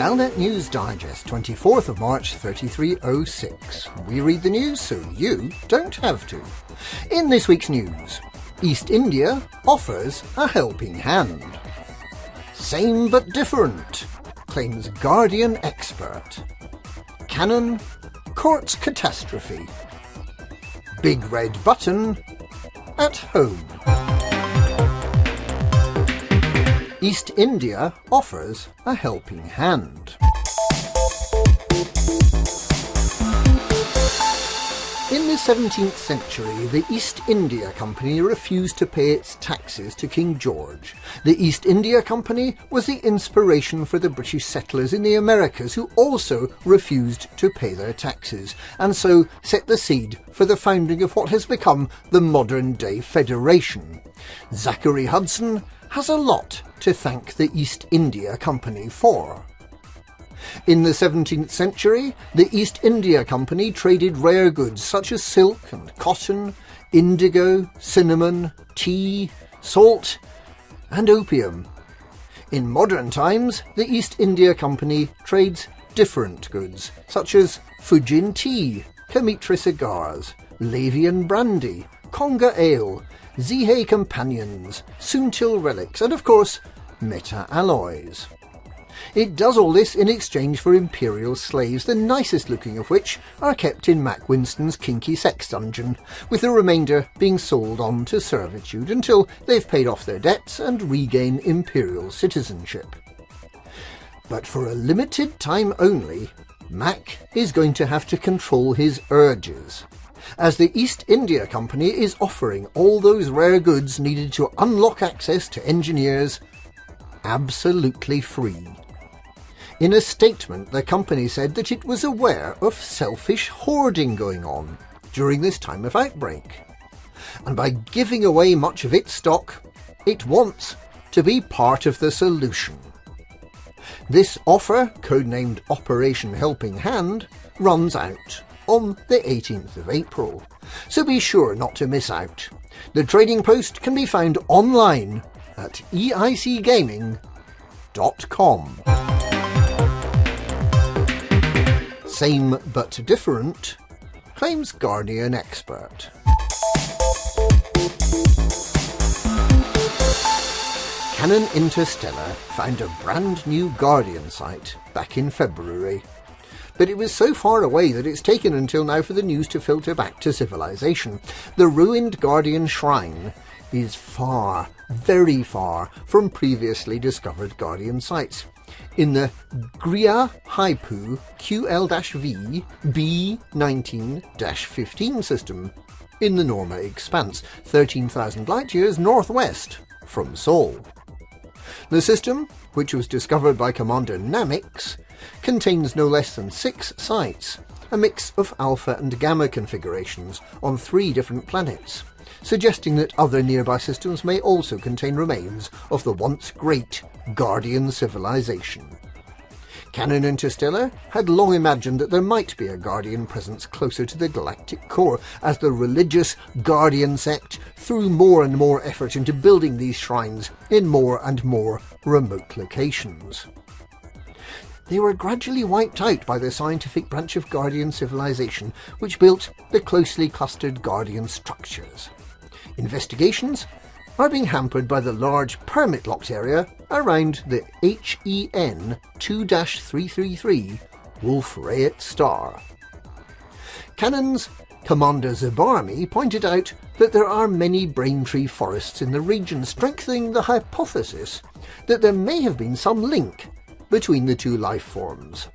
Galnet News Digest, 24th of March 3306. We read the news so you don't have to. In this week's news, East India offers a helping hand. Same but different, claims Guardian expert. Canonn courts Catastrophe. Big red button at home. East India offers a helping hand. In the 17th century, the East India Company refused to pay its taxes to King George. The East India Company was the inspiration for the British settlers in the Americas who also refused to pay their taxes, and so set the seed for the founding of what has become the modern-day Federation. Zachary Hudson has a lot to thank the East India Company for. In the 17th century, the East India Company traded rare goods such as silk and cotton, indigo, cinnamon, tea, salt, and opium. In modern times, the East India Company trades different goods such as Fujin tea, Kamitre cigars, Lavian brandy, Conga ale, Zihei companions, Suntil relics, and of course, meta-alloys. It does all this in exchange for imperial slaves, the nicest looking of which are kept in Mac Winston's kinky sex dungeon, with the remainder being sold on to servitude until they've paid off their debts and regain imperial citizenship. But for a limited time only, Mac is going to have to control his urges, as the East India Company is offering all those rare goods needed to unlock access to engineers absolutely free. In a statement, the company said that it was aware of selfish hoarding going on during this time of outbreak, and by giving away much of its stock, it wants to be part of the solution. This offer, codenamed Operation Helping Hand, runs out on the 18th of April, so be sure not to miss out. The trading post can be found online at eicgaming.com. Same but different, claims Guardian expert. Canonn Interstellar found a brand new Guardian site back in February, but it was so far away that it's taken until now for the news to filter back to civilization. The ruined Guardian Shrine is far, very far from previously discovered Guardian sites. In the Gria Haipu QL-V B19-15 system in the Norma Expanse, 13,000 light-years northwest from Sol. The system, which was discovered by Commander Namix, contains no less than 6 sites, a mix of alpha and gamma configurations on 3 different planets, suggesting that other nearby systems may also contain remains of the once great Guardian civilization. Canonn Interstellar had long imagined that there might be a Guardian presence closer to the galactic core, as the religious Guardian sect threw more and more effort into building these shrines in more and more remote locations. They were gradually wiped out by the scientific branch of Guardian civilization, which built the closely clustered Guardian structures. Investigations are being hampered by the large permit-locked area around the HEN 2-333 Wolf-Rayet star. Canonn's Commander Zabarmi pointed out that there are many Braintree forests in the region, strengthening the hypothesis that there may have been some link between the two life forms.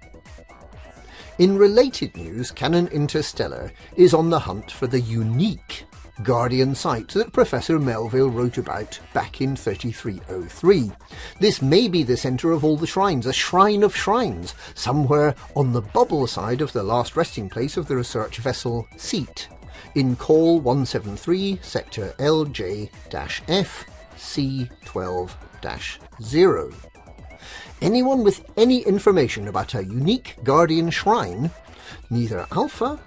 In related news, Canonn Interstellar is on the hunt for the unique Guardian site that Professor Melville wrote about back in 3303. This may be the centre of all the shrines, a shrine of shrines, somewhere on the bubble side of the last resting place of the research vessel Seat, in Call 173, Sector LJ-F, C12-0. Anyone with any information about a unique Guardian shrine, neither Alpha,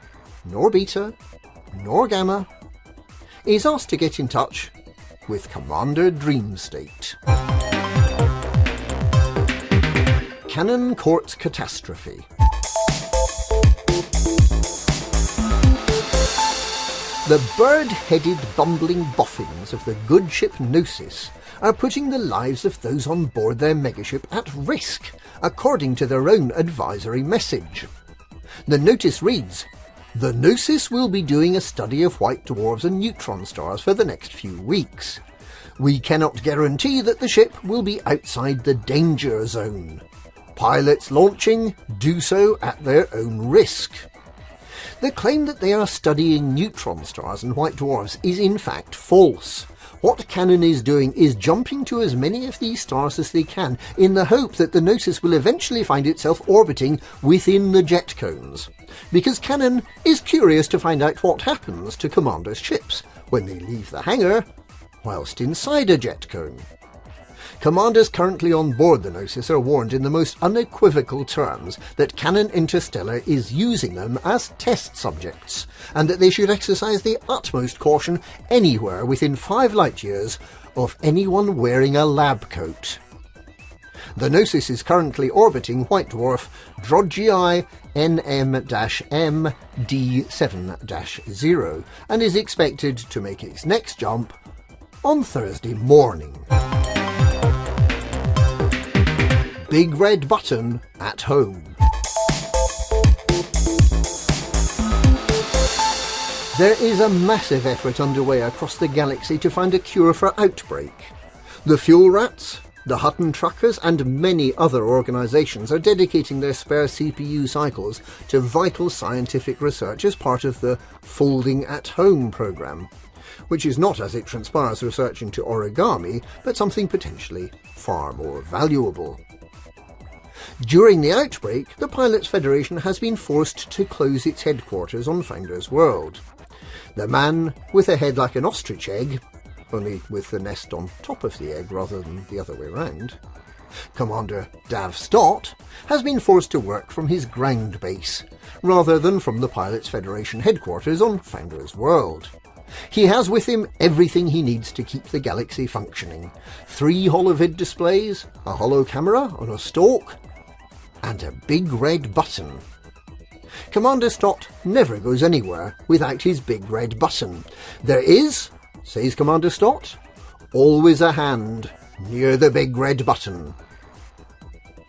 nor Beta, nor Gamma, is asked to get in touch with Commander Dreamstate. Canonn courts Catastrophe. The bird-headed bumbling boffins of the good ship Gnosis are putting the lives of those on board their megaship at risk, according to their own advisory message. The notice reads, "The Gnosis will be doing a study of white dwarfs and neutron stars for the next few weeks. We cannot guarantee that the ship will be outside the danger zone. Pilots launching do so at their own risk." The claim that they are studying neutron stars and white dwarfs is in fact false. What Canonn is doing is jumping to as many of these stars as they can in the hope that the Gnosis will eventually find itself orbiting within the jet cones, because Canonn is curious to find out what happens to commanders' ships when they leave the hangar whilst inside a jet cone. Commanders currently on board the Gnosis are warned in the most unequivocal terms that Canonn Interstellar is using them as test subjects, and that they should exercise the utmost caution anywhere within 5 light years of anyone wearing a lab coat. The Gnosis is currently orbiting white dwarf Drogii NM-M D7-0 and is expected to make its next jump on Thursday morning. Big red button at home. There is a massive effort underway across the galaxy to find a cure for Outbreak. The Fuel Rats, the Hutton Truckers and many other organisations are dedicating their spare CPU cycles to vital scientific research as part of the Folding at Home programme, which is not, as it transpires, research into origami, but something potentially far more valuable. During the outbreak, the Pilots Federation has been forced to close its headquarters on Founders World. The man with a head like an ostrich egg, only with the nest on top of the egg rather than the other way round, Commander Dav Stott, has been forced to work from his ground base, rather than from the Pilots Federation headquarters on Founders World. He has with him everything he needs to keep the galaxy functioning: 3 holovid displays, a holo camera on a stalk, and a big red button. Commander Stott never goes anywhere without his big red button. There is, says Commander Stott, always a hand near the big red button.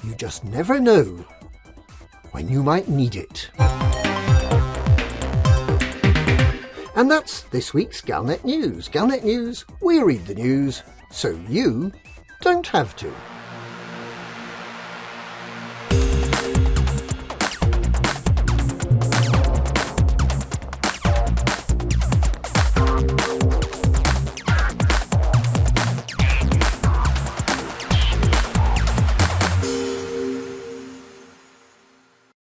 You just never know when you might need it. And that's this week's Galnet News. Galnet News, we read the news, so you don't have to.